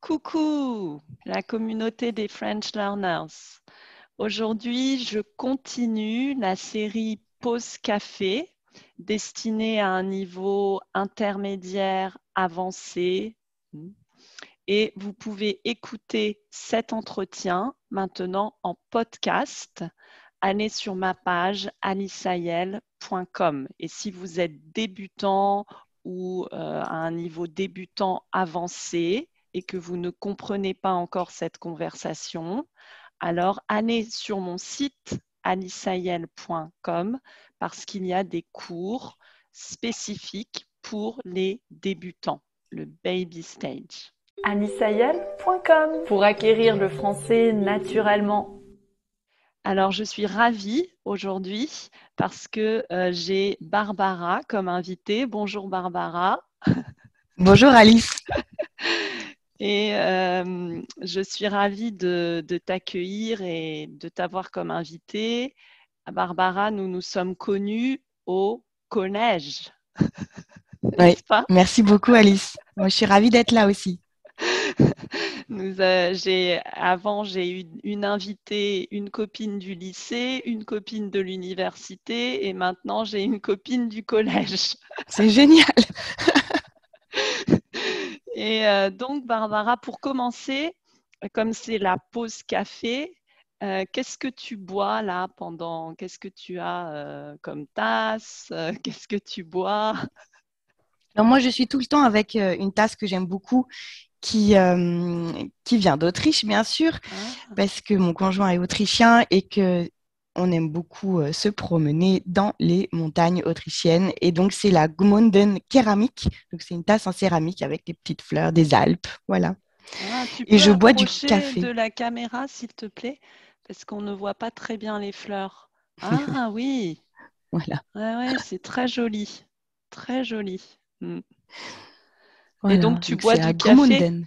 Coucou, la communauté des French Learners. Aujourd'hui, je continue la série Pause Café destinée à un niveau intermédiaire avancé. Et vous pouvez écouter cet entretien maintenant en podcast. Allez sur ma page alicayel.com. Et si vous êtes débutant ou à un niveau débutant avancé et que vous ne comprenez pas encore cette conversation, alors allez sur mon site alicayel.com parce qu'il y a des cours spécifiques pour les débutants, le baby stage. anisayel.com pour acquérir le français naturellement. Alors, je suis ravie aujourd'hui parce que j'ai Barbara comme invitée. Bonjour Barbara. Bonjour Alice. Et je suis ravie de t'accueillir et de t'avoir comme invitée. Barbara, nous nous sommes connus au collège, Oui, n'est-ce pas? merci beaucoup Alice. Moi, je suis ravie d'être là aussi. Avant, j'ai eu une invitée, une copine du lycée, une copine de l'université et maintenant j'ai une copine du collège. C'est génial. Et donc, Barbara, pour commencer, comme c'est la pause café, qu'est-ce que tu bois là qu'est-ce que tu as comme tasse? Qu'est-ce que tu bois? Alors moi, je suis tout le temps avec une tasse que j'aime beaucoup qui vient d'Autriche, bien sûr, Ah, parce que mon conjoint est autrichien et que on aime beaucoup se promener dans les montagnes autrichiennes. Et donc, c'est la Gmunden Céramique. Donc, c'est une tasse en céramique avec les petites fleurs des Alpes. Voilà. tu Et peux je bois du approcher de café. la caméra, s'il te plaît, parce qu'on ne voit pas très bien les fleurs. Ah oui, Voilà. ouais, ouais, c'est très joli, très joli. Mm. Et donc, Voilà. tu Donc, bois c'est à du café? Gmunden.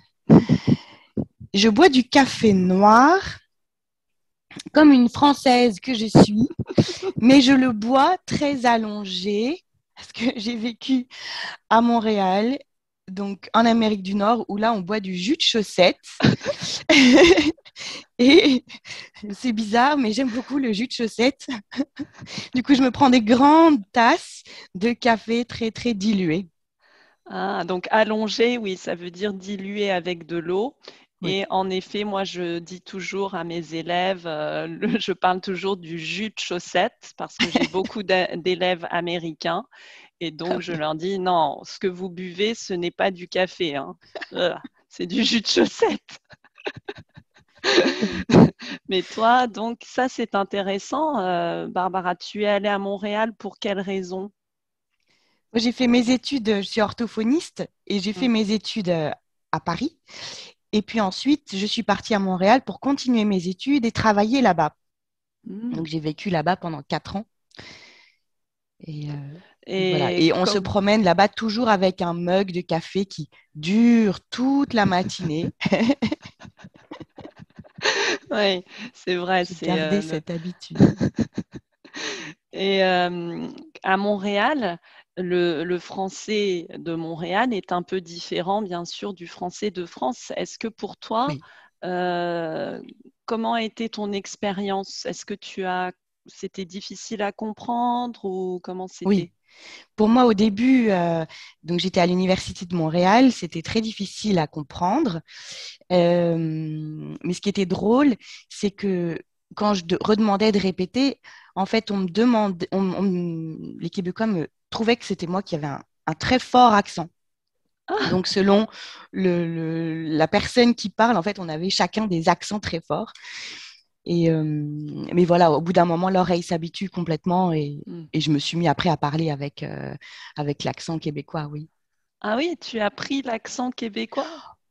Je bois du café noir comme une Française que je suis, mais je le bois très allongé parce que j'ai vécu à Montréal, donc en Amérique du Nord, où là, on boit du jus de chaussette. Et c'est bizarre, mais j'aime beaucoup le jus de chaussette. Du coup, je me prends des grandes tasses de café très, très dilué. Ah, donc allongé, oui, ça veut dire dilué avec de l'eau. Oui. Et en effet, moi, je dis toujours à mes élèves, je parle toujours du jus de chaussette parce que j'ai beaucoup d'élèves américains. Et Ah donc, je oui. leur dis, non, ce que vous buvez, ce n'est pas du café, hein. C'est du jus de chaussette. Mais toi, donc, ça, c'est intéressant. Barbara, tu es allée à Montréal pour quelle raison? Moi, j'ai fait mes études, je suis orthophoniste et j'ai fait Mm. mes études à Paris. Et puis ensuite, je suis partie à Montréal pour continuer mes études et travailler là-bas. Mm. Donc, j'ai vécu là-bas pendant 4 ans. Et voilà. Et Et on se comme promène là-bas toujours avec un mug de café qui dure toute la matinée. oui, c'est vrai, J'ai c'est gardé le cette habitude. et à Montréal, le français de Montréal est un peu différent, bien sûr, du français de France. Est-ce que pour toi, Oui. heu, comment a été ton expérience? C'était difficile à comprendre ou comment c'était? Oui. Pour moi, au début, donc j'étais à l'Université de Montréal, c'était très difficile à comprendre. Mais ce qui était drôle, c'est que quand je redemandais de répéter, en fait, les Québécois me trouvaient que c'était moi qui avais un très fort accent. Ah! Donc, selon la personne qui parle, en fait, on avait chacun des accents très forts. Mais voilà, au bout d'un moment, l'oreille s'habitue complètement Mmh. et je me suis mis après à parler avec l'accent québécois, oui. Ah oui, tu as pris l'accent québécois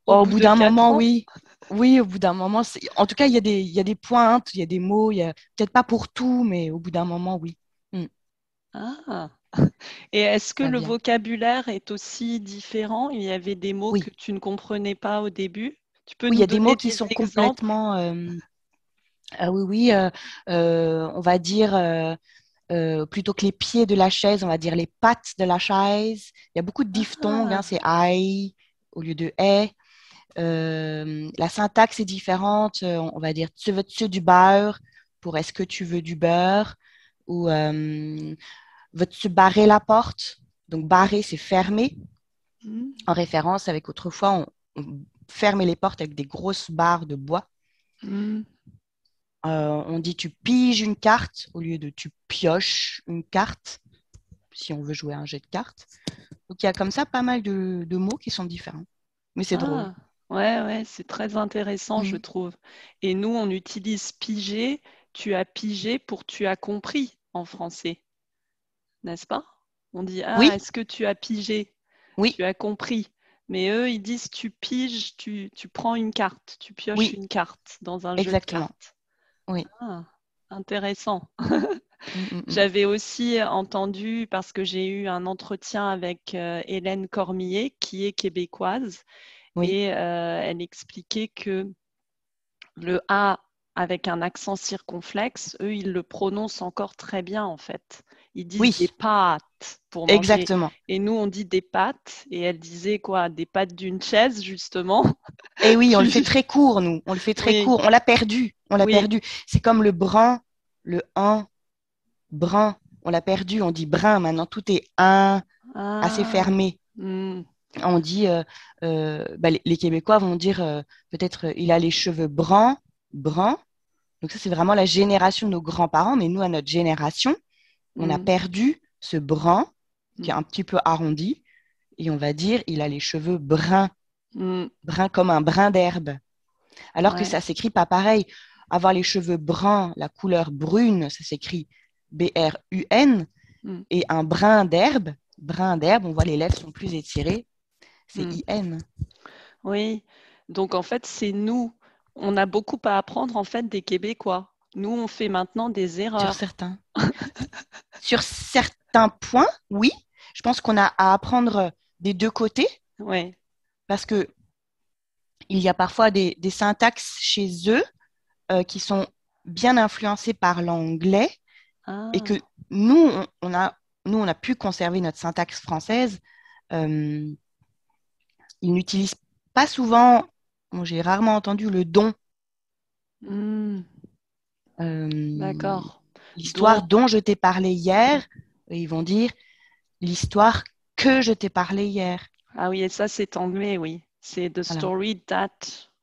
au Au bout bout de d'un 4 moment, ans? oui. Oui, au bout d'un moment, en tout cas, il y a des pointes, il y a des mots, peut-être pas pour tout, mais au bout d'un moment, oui. Mm, Ah! Et est-ce que ça le vient. vocabulaire est aussi différent? Il y avait des mots que Oui. tu ne comprenais pas au début? Tu peux Oui, il y nous a des mots donner qui des sont exemples? complètement, ah oui, oui, on va dire, plutôt que les pieds de la chaise, on va dire les pattes de la chaise. Il y a beaucoup de diphtongues, hein, Ah! c'est I au lieu de est. La syntaxe est différente. On va dire tu veux-tu du beurre pour est-ce que tu veux du beurre ou veux-tu barrer la porte? Donc, barrer, c'est fermer, en référence avec autrefois, on fermait les portes avec des grosses barres de bois. On dit tu piges une carte au lieu de tu pioches une carte, si on veut jouer à un jet de cartes. Donc, il y a comme ça pas mal de mots qui sont différents. Mais c'est drôle. Ouais, c'est très intéressant, je trouve. Et nous, on utilise piger. Tu as pigé pour tu as compris en français, n'est-ce pas? On dit Oui, est-ce que tu as pigé? oui, Tu as compris. Mais eux, ils disent tu piges, tu prends une carte, tu pioches oui, une carte dans un jeu de exactement. cartes. Oui. Intéressant. Mm, mm, mm. J'avais aussi entendu, parce que j'ai eu un entretien avec Hélène Cormier, qui est québécoise, Oui, et elle expliquait que le A avec un accent circonflexe, eux, ils le prononcent encore très bien, en fait. Ils disent des oui, pâtes pour manger. exactement. Et nous, on dit des pâtes. Et elle disait quoi? Des pâtes d'une chaise, justement. Et oui, on le fait Tu- très court, nous. On le fait très Oui, court. On l'a perdu. On l'a oui. perdu. C'est comme le brun, le un, brun. On l'a perdu. On dit brun. Maintenant, tout est un, assez Ah, fermé. hmm, On dit, les Québécois vont dire peut-être il a les cheveux bruns, bruns. Donc ça, c'est vraiment la génération de nos grands-parents. Mais nous, à notre génération, on a hmm, perdu ce brun qui est hmm, un petit peu arrondi. Et on va dire il a les cheveux bruns, hmm. bruns comme un brin d'herbe. Alors que Ouais. ça s'écrit pas pareil. Avoir les cheveux bruns, la couleur brune, ça s'écrit B-R-U-N. Hmm. Et un brin d'herbe, on voit les lèvres sont plus étirées, c'est Hmm. I-N. Oui, donc en fait, c'est nous. On a beaucoup à apprendre en fait des Québécois. Nous, on fait maintenant des Sur erreurs. certains. Sur certains points, oui. Je pense qu'on a à apprendre des deux côtés Oui. parce que il y a parfois des syntaxes chez eux qui sont bien influencées par l'anglais et que Ah, nous, on a pu conserver notre syntaxe française. Euh, ils n'utilisent pas souvent, bon, j'ai rarement entendu le don, hmm, euh, d'accord. l'histoire Donc, dont je t'ai parlé hier. Et ils vont dire l'histoire que je t'ai parlé hier. ah oui, et ça, c'est anglais, oui. C'est the Voilà. story that.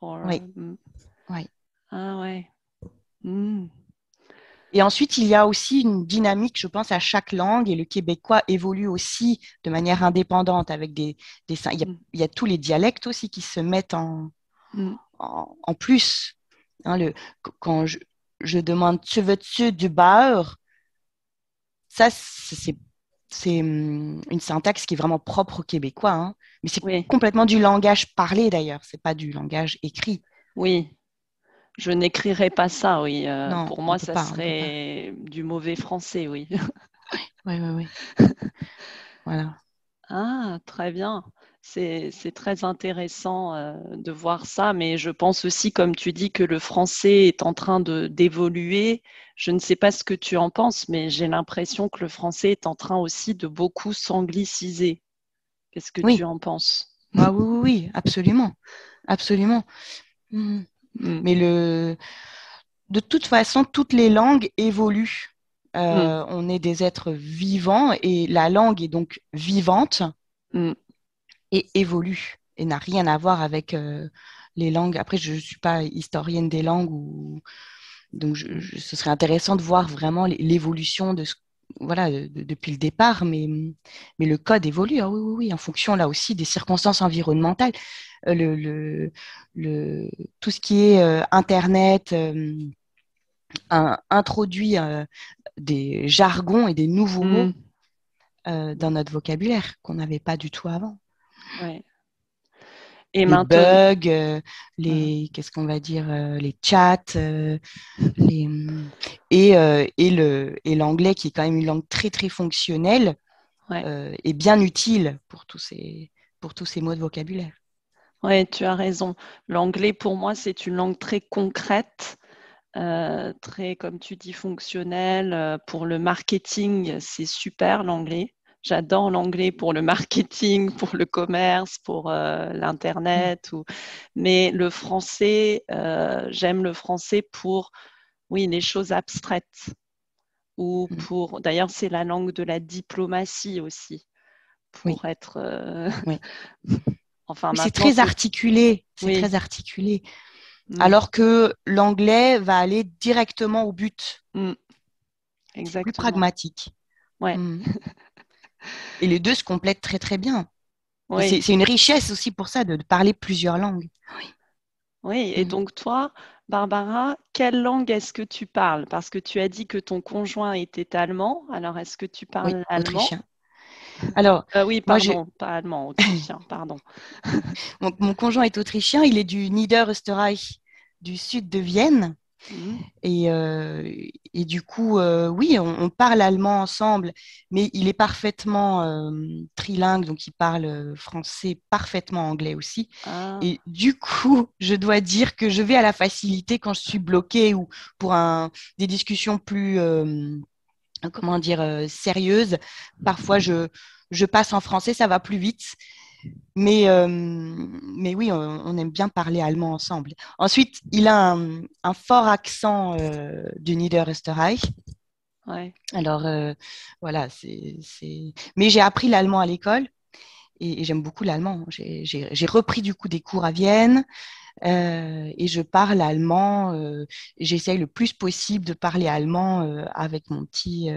Or, Oui, oui. ah ouais. Hmm, Et ensuite, il y a aussi une dynamique, je pense, à chaque langue, et le québécois évolue aussi de manière indépendante avec hmm, il y a tous les dialectes aussi qui se mettent hmm. en plus. Hein, quand je demande tu veux-tu du beurre, ça, c'est une syntaxe qui est vraiment propre au québécois, hein. Mais c'est Oui, complètement du langage parlé d'ailleurs, c'est pas du langage écrit. oui. Je n'écrirais pas ça, oui. Non, Pour moi, ça on peut pas. serait du mauvais français, oui. Oui, oui, oui. Voilà. Ah, très bien. C'est très intéressant de voir ça, mais je pense aussi, comme tu dis, que le français est en train d'évoluer. Je ne sais pas ce que tu en penses, mais j'ai l'impression que le français est en train aussi de beaucoup s'angliciser. Qu'est-ce que tu Oui, en penses? ah, oui, oui, oui, absolument. Absolument. Mhm. Mm, Mais de toute façon, toutes les langues évoluent. mm, On est des êtres vivants et la langue est donc vivante mm, et évolue et n'a rien à voir avec les langues. Après, je ne suis pas historienne des langues, donc mm. ce serait intéressant de voir vraiment l'évolution voilà, depuis le départ, mais le code évolue, ah oui, oui, oui, en fonction là aussi des circonstances environnementales. Euh, le, le, tout ce qui est Internet introduit des jargons et des nouveaux mots Mm. dans notre vocabulaire qu'on n'avait pas du tout avant. Ouais. Et Les maintenant, bugs, qu'est-ce qu'on va dire, les chats, les, et l'anglais qui est quand même une langue très très fonctionnelle ouais. est bien utile pour tous ces mots de vocabulaire. Ouais, tu as raison. L'anglais, pour moi, c'est une langue très concrète, très, comme tu dis, fonctionnelle. Pour le marketing, c'est super l'anglais. j'adore l'anglais pour le marketing, pour le commerce, pour l'Internet. Mais le français, j'aime le français pour, oui, les choses abstraites. Ou pour, d'ailleurs, c'est la langue de la diplomatie aussi, pour être. Oui. Enfin, C'est maintenant, très articulé. C'est oui. très articulé. Alors que l'anglais va aller directement au but. Exactement. C'est plus pragmatique. Ouais. Et les deux se complètent très, très bien. Oui. Et c'est une richesse aussi pour ça de parler plusieurs langues. Oui, et donc toi, Barbara, quelle langue est-ce que tu parles? Parce que tu as dit que ton conjoint était allemand. Alors, est-ce que tu parles allemand? Autrichien. Alors, oui, pardon, pas allemand, autrichien, pardon. Mon conjoint est autrichien, il est du Niederösterreich, du sud de Vienne. Et du coup, oui, on parle allemand ensemble, mais il est parfaitement trilingue, donc il parle français, parfaitement anglais aussi. Et du coup, je dois dire que je vais à la facilité quand je suis bloquée ou pour des discussions plus, comment dire, sérieuses. Parfois, je passe en français, ça va plus vite. Mais oui, on aime bien parler allemand ensemble. Ensuite, il a un fort accent du Niederösterreich. Ouais. Alors, voilà, mais j'ai appris l'allemand à l'école et j'aime beaucoup l'allemand. J'ai repris du coup des cours à Vienne et je parle allemand. J'essaye le plus possible de parler allemand avec mon petit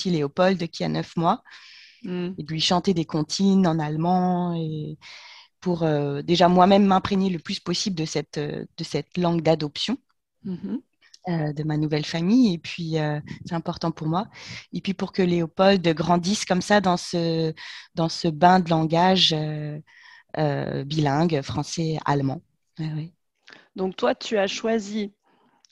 Léopold qui a 9 mois et de lui chanter des comptines en allemand et pour déjà moi-même m'imprégner le plus possible de cette langue d'adoption de ma nouvelle famille. Et puis, c'est important pour moi. Et puis, pour que Léopold grandisse comme ça dans ce bain de langage bilingue, français-allemand. Ouais. Donc, toi, tu as choisi,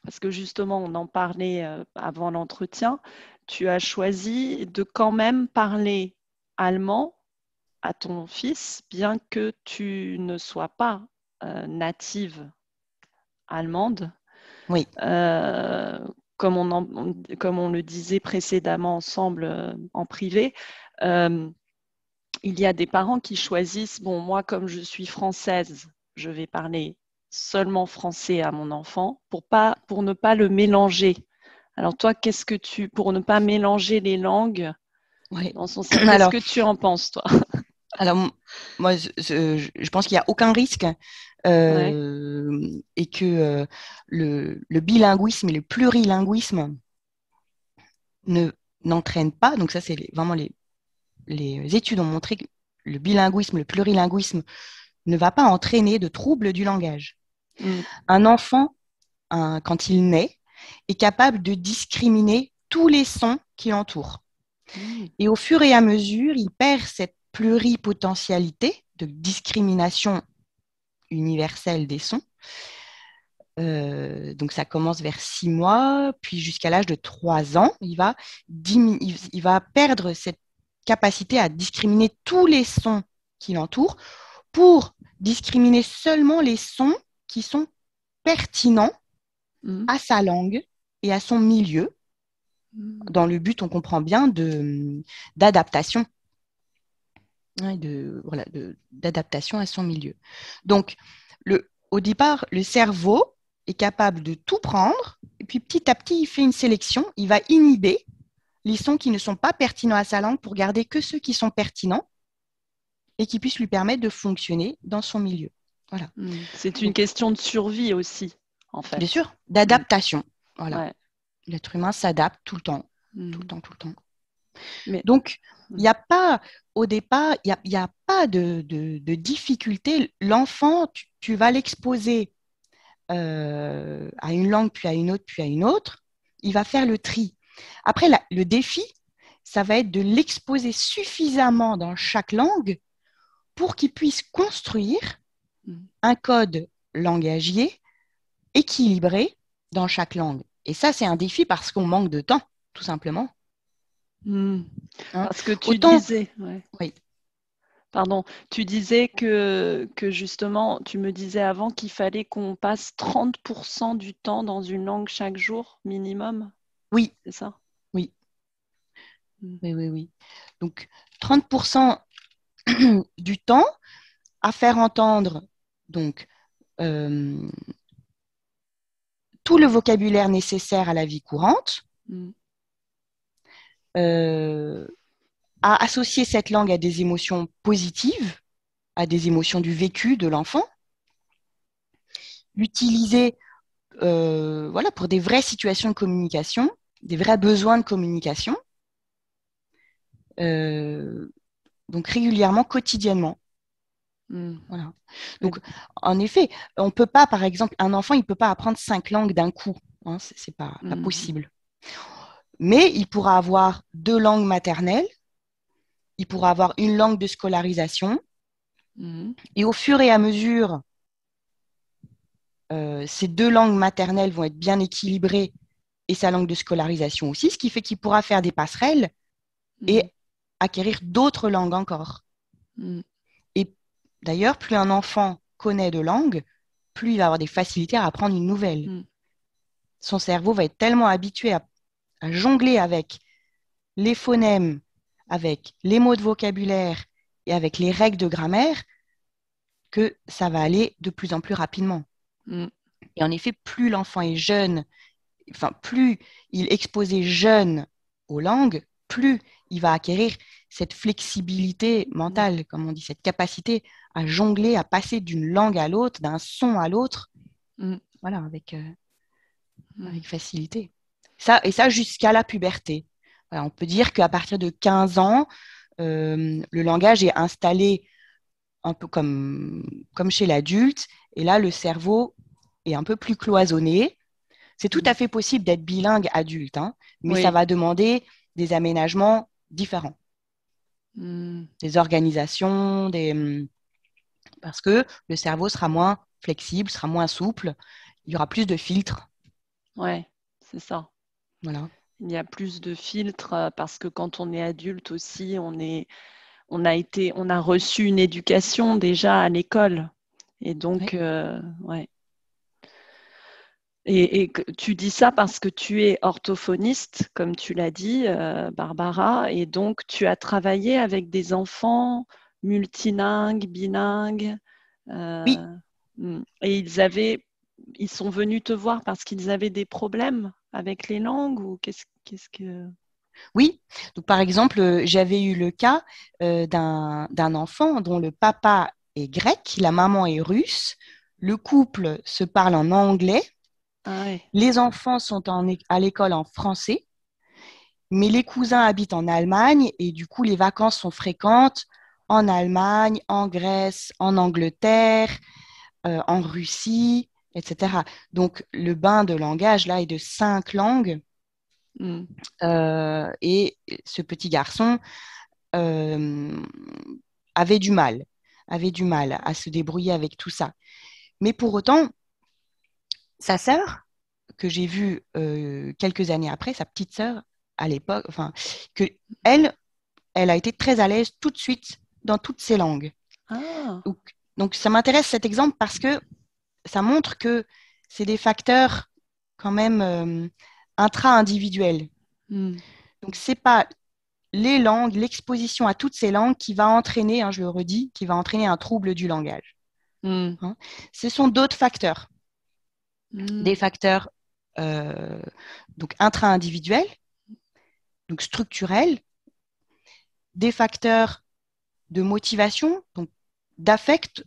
parce que justement, on en parlait avant l'entretien, tu as choisi de quand même parler allemand à ton fils, bien que tu ne sois pas native allemande. Oui. Comme on le disait précédemment ensemble en privé, il y a des parents qui choisissent, bon, moi, comme je suis française, je vais parler seulement français à mon enfant pour ne pas le mélanger. Alors toi, pour ne pas mélanger les langues dans son sein, qu'est-ce que tu en penses, toi? Alors, moi, je pense qu'il n'y a aucun risque et que le bilinguisme et le plurilinguisme n'entraînent pas. Donc ça, c'est vraiment les études ont montré que le bilinguisme, le plurilinguisme ne va pas entraîner de troubles du langage. Un enfant, quand il naît, est capable de discriminer tous les sons qui l'entourent. Et au fur et à mesure, il perd cette pluripotentialité de discrimination universelle des sons. Donc ça commence vers 6 mois, puis jusqu'à l'âge de 3 ans, il va perdre cette capacité à discriminer tous les sons qui l'entourent pour discriminer seulement les sons qui sont pertinents à sa langue et à son milieu, dans le but, on comprend bien, d'adaptation. D'adaptation à son milieu. Donc, au départ, le cerveau est capable de tout prendre, et puis petit à petit, il fait une sélection, il va inhiber les sons qui ne sont pas pertinents à sa langue pour garder que ceux qui sont pertinents et qui puissent lui permettre de fonctionner dans son milieu. Voilà. C'est une question de survie aussi, en fait. Bien sûr, d'adaptation. Voilà. Ouais. L'être humain s'adapte tout le temps, tout le temps. Mais... Donc, il n'y a pas, au départ, il n'y a pas de difficulté. L'enfant, tu vas l'exposer à une langue, puis à une autre, puis à une autre. Il va faire le tri. Après, le défi, ça va être de l'exposer suffisamment dans chaque langue pour qu'il puisse construire un code langagier équilibré dans chaque langue. Et ça, c'est un défi parce qu'on manque de temps, tout simplement. Parce que tu disais, oui. Pardon, tu disais que justement, tu me disais avant qu'il fallait qu'on passe 30% du temps dans une langue chaque jour minimum. Oui. C'est ça? Oui. Oui, oui, oui. Donc, 30% du temps à faire entendre donc, euh, tout le vocabulaire nécessaire à la vie courante, Mm. euh, à associer cette langue à des émotions positives, à des émotions du vécu de l'enfant, l'utiliser voilà, pour des vraies situations de communication, des vrais besoins de communication, euh, donc régulièrement, quotidiennement. Mm. Voilà. Oui. Donc, en effet, on peut pas, par exemple, un enfant, il peut pas apprendre 5 langues d'un coup. Hein, c'est pas Mm. possible. Mais il pourra avoir 2 langues maternelles, il pourra avoir une langue de scolarisation, Mm. et au fur et à mesure, ces 2 langues maternelles vont être bien équilibrées et sa langue de scolarisation aussi, ce qui fait qu'il pourra faire des passerelles et Mm. acquérir d'autres langues encore. Mm. Et d'ailleurs, plus un enfant connaît de langues, plus il va avoir des facilités à apprendre une nouvelle. Mm. Son cerveau va être tellement habitué à jongler avec les phonèmes, avec les mots de vocabulaire et avec les règles de grammaire que ça va aller de plus en plus rapidement. Mm. Et en effet, plus l'enfant est jeune, enfin, plus il est exposé jeune aux langues, plus il va acquérir cette flexibilité Mm. mentale, comme on dit, cette capacité à jongler, à passer d'une langue à l'autre, d'un son à l'autre, Mm. voilà, Mm. avec facilité. Ça, et ça jusqu'à la puberté. Voilà, on peut dire qu'à partir de 15 ans, le langage est installé un peu comme chez l'adulte, et là, le cerveau est un peu plus cloisonné. C'est tout à Mm. fait possible d'être bilingue adulte, hein, mais ça Oui. va demander des aménagements différents, Mm. des organisations, parce que le cerveau sera moins flexible, sera moins souple, il y aura plus de filtres. Ouais, c'est ça. Voilà. Il y a plus de filtres parce que quand on est adulte aussi, on a reçu une éducation déjà à l'école. Et donc, Oui. ouais. Et tu dis ça parce que tu es orthophoniste, comme tu l'as dit, Barbara, et donc tu as travaillé avec des enfants multilingues, bilingues, Oui, euh, et ils sont venus te voir parce qu'ils avaient des problèmes avec les langues ou qu'est-ce que... oui. Donc, par exemple, j'avais eu le cas d'un enfant dont le papa est grec, la maman est russe. Le couple se parle en anglais. Ah ouais. Les enfants sont à l'école en français, mais les cousins habitent en Allemagne et du coup, les vacances sont fréquentes en Allemagne, en Grèce, en Angleterre, en Russie, etc. Donc, le bain de langage, là, est de 5 langues. Mm. Et ce petit garçon euh, avait du mal, avait du mal à se débrouiller avec tout ça. Mais pour autant, sa sœur, que j'ai vue quelques années après, sa petite sœur, à l'époque, enfin, que elle, elle a été très à l'aise tout de suite dans toutes ces langues. Ah, Donc, donc ça m'intéresse cet exemple parce que ça montre que c'est des facteurs quand même intra-individuels. mm. Donc, c'est pas les langues, l'exposition à toutes ces langues qui va entraîner, hein, je le redis, qui va entraîner un trouble du langage. Mm. Hein. Ce sont d'autres facteurs, des Mm. facteurs euh, donc intra-individuels, donc structurels, des facteurs de motivation, donc d'affect,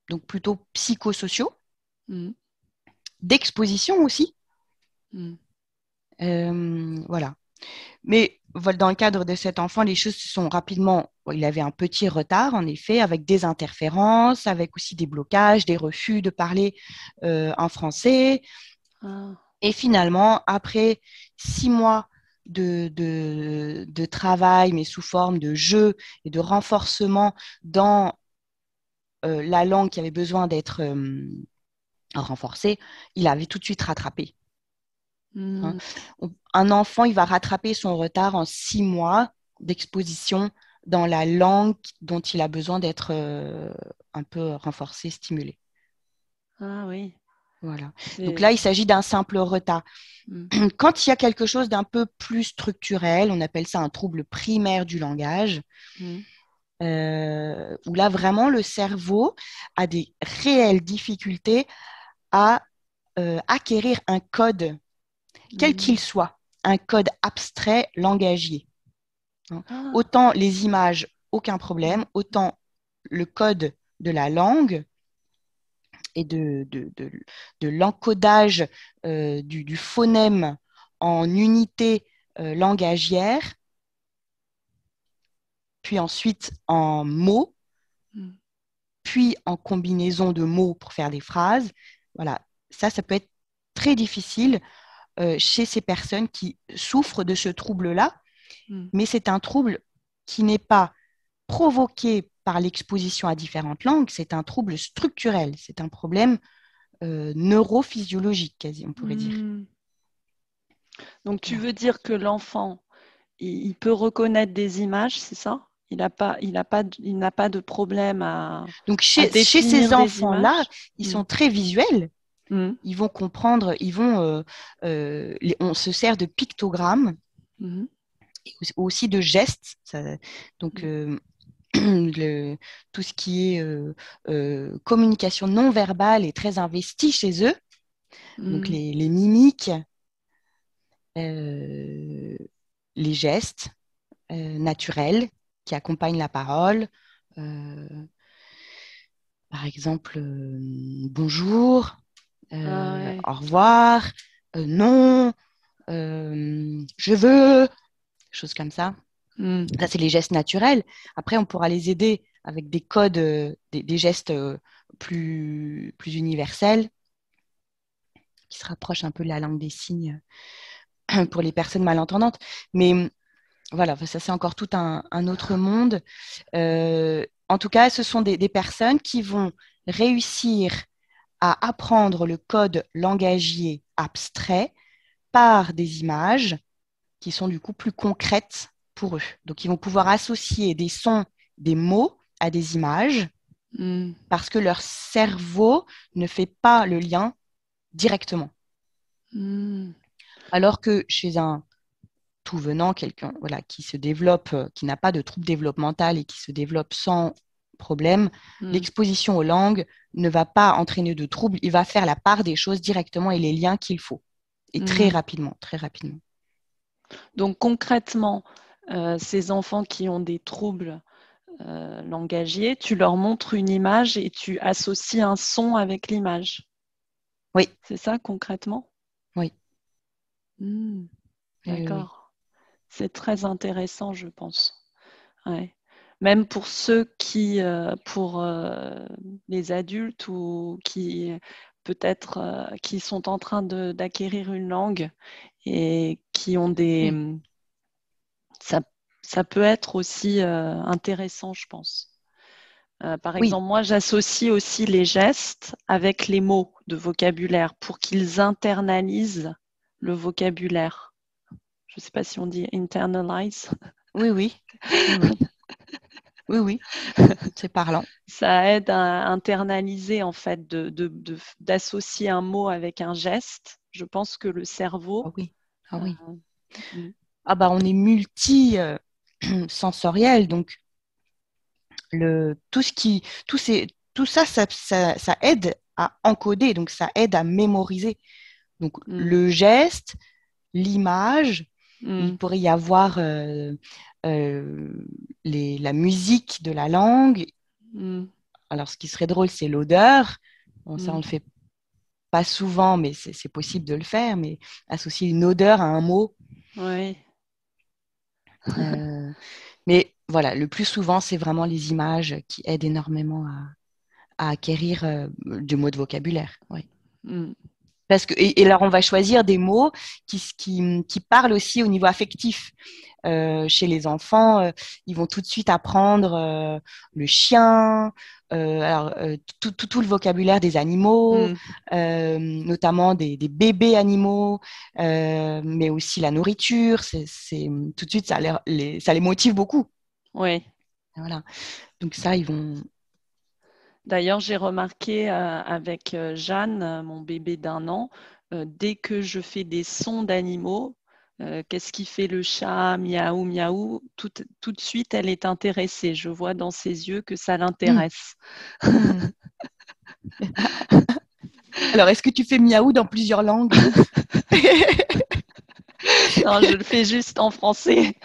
donc plutôt psychosociaux, Mm. d'exposition aussi. Mm. Voilà. Mais voilà, dans le cadre de cet enfant, les choses se sont rapidement. Bon, il avait un petit retard, en effet, avec des interférences, avec aussi des blocages, des refus de parler en français. Ah. Et finalement, après 6 mois de travail, mais sous forme de jeu et de renforcement dans la langue qui avait besoin d'être renforcée, il avait tout de suite rattrapé. Hein. Mm. Un enfant, il va rattraper son retard en 6 mois d'exposition dans la langue dont il a besoin d'être un peu renforcé, stimulé. Ah oui. Voilà. Donc là, il s'agit d'un simple retard. Quand il y a quelque chose d'un peu plus structurel, on appelle ça un trouble primaire du langage, où là, vraiment, le cerveau a des réelles difficultés à acquérir un code, quel qu'il soit, un code abstrait langagier. Autant les images, aucun problème, autant le code de la langue et de l'encodage du phonème en unité langagière, puis ensuite en mots, puis en combinaison de mots pour faire des phrases. Voilà, ça peut être très difficile chez ces personnes qui souffrent de ce trouble-là, mais c'est un trouble qui n'est pas provoqué par l'exposition à différentes langues, c'est un trouble structurel, c'est un problème neurophysiologique, quasi, on pourrait dire. Donc, tu veux dire que l'enfant, il peut reconnaître des images, c'est ça? Il n'a pas de problème à Donc, chez ces enfants-là, ils sont très visuels. Ils vont comprendre, on se sert de pictogrammes, et aussi de gestes. Donc, tout ce qui est communication non verbale est très investi chez eux. Donc, les mimiques, les gestes naturels qui accompagnent la parole. Par exemple, bonjour, au revoir, non, je veux, choses comme ça. Ça, c'est les gestes naturels. Après, on pourra les aider avec des codes, des gestes plus universels qui se rapprochent un peu de la langue des signes pour les personnes malentendantes. Mais voilà, ça, c'est encore tout un autre monde. En tout cas, ce sont des personnes qui vont réussir à apprendre le code langagier abstrait par des images qui sont du coup plus concrètes pour eux. Donc, ils vont pouvoir associer des sons, des mots à des images parce que leur cerveau ne fait pas le lien directement. Alors que chez un tout venant, quelqu'un qui se développe, qui n'a pas de trouble développemental et qui se développe sans problème, l'exposition aux langues ne va pas entraîner de troubles. Il va faire la part des choses directement et les liens qu'il faut. Et très rapidement, très rapidement. Donc concrètement, ces enfants qui ont des troubles langagiers, tu leur montres une image et tu associes un son avec l'image. Oui. C'est ça concrètement? Oui. D'accord. C'est très intéressant, je pense. Ouais. Même pour ceux qui, pour les adultes ou qui peut-être qui sont en train d'acquérir une langue et qui ont des... Ça peut être aussi intéressant, je pense. Par exemple, moi, j'associe aussi les gestes avec les mots de vocabulaire pour qu'ils internalisent le vocabulaire. Je ne sais pas si on dit internalize. Oui. Oui, c'est parlant. Ça aide à internaliser, en fait, d'associer un mot avec un geste. Je pense que le cerveau... Ah oui. On est multi-sensoriel, donc tout ça, ça aide à encoder, donc ça aide à mémoriser. Donc le geste, l'image, il pourrait y avoir la musique de la langue. Alors, ce qui serait drôle, c'est l'odeur. Bon, ça, on ne le fait pas souvent, mais c'est possible de le faire. Mais associer une odeur à un mot. Oui. Mais voilà, le plus souvent, c'est vraiment les images qui aident énormément à acquérir du mot de vocabulaire. Oui. Parce que, et alors, on va choisir des mots qui parlent aussi au niveau affectif. Chez les enfants, ils vont tout de suite apprendre le chien, tout le vocabulaire des animaux, notamment des bébés animaux, mais aussi la nourriture. Tout de suite, ça les motive beaucoup. Oui. Voilà. Donc ça, ils vont D'ailleurs, j'ai remarqué avec Jeanne, mon bébé d'1 an, dès que je fais des sons d'animaux, qu'est-ce qui fait le chat, miaou, miaou, tout de suite, elle est intéressée. Je vois dans ses yeux que ça Hmm. l'intéresse. Hmm. Alors, est-ce que tu fais miaou dans plusieurs langues? Non, je le fais juste en français.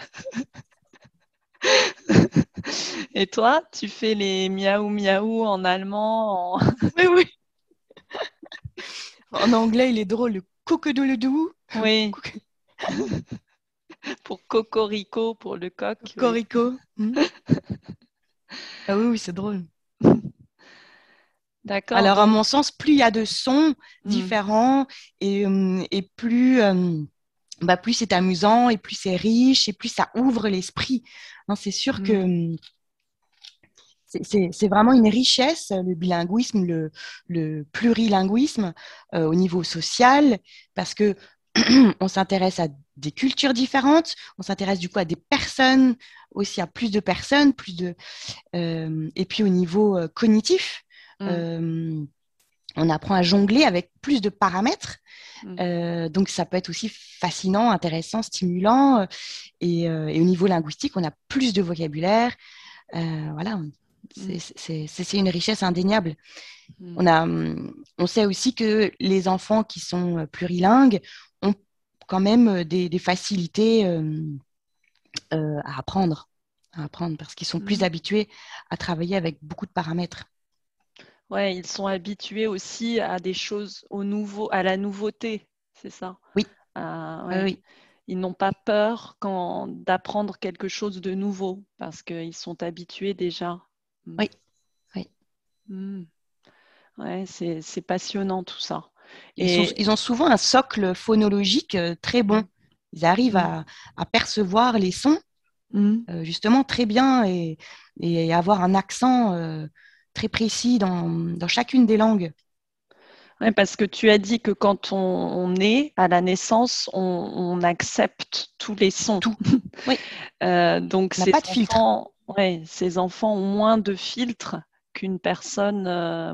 Et toi, tu fais les miaou, miaou en allemand, Oui, oui. En anglais, il est drôle, le cocodoledou, Oui, pour cocorico, pour le coq, oui. corico. Hmm. Ah oui, oui, c'est drôle. D'accord, Alors, à donc, mon sens, plus il y a de sons hmm, différents et plus c'est amusant et plus c'est riche et plus ça ouvre l'esprit. Non, c'est sûr que hmm, c'est vraiment une richesse, le bilinguisme, le plurilinguisme au niveau social, parce que on s'intéresse à des cultures différentes, on s'intéresse du coup à des personnes, aussi à plus de personnes, et puis au niveau cognitif. hmm, euh, on apprend à jongler avec plus de paramètres. hmm, Donc, ça peut être aussi fascinant, intéressant, stimulant. Et au niveau linguistique, on a plus de vocabulaire. Voilà, hmm, c'est une richesse indéniable. hmm. On sait aussi que les enfants qui sont plurilingues ont quand même des facilités à apprendre parce qu'ils sont plus Hmm. habitués à travailler avec beaucoup de paramètres. Ouais, ils sont habitués aussi à des choses au nouveau, à la nouveauté, c'est ça. Oui, oui, Ouais. oui. Ils n'ont pas peur d'apprendre quelque chose de nouveau parce qu'ils sont habitués déjà. Mm. Oui, oui. Mm. Ouais, c'est passionnant tout ça. Ils Et ont souvent un socle phonologique très bon. mm, Ils arrivent mm, à percevoir les sons mm. justement très bien et avoir un accent très précis dans chacune des langues. Ouais, parce que tu as dit que quand on est à la naissance, on accepte tous les sons. Tout. Oui, Donc on n'a pas de filtre. ouais, ces enfants ont moins de filtres qu'une personne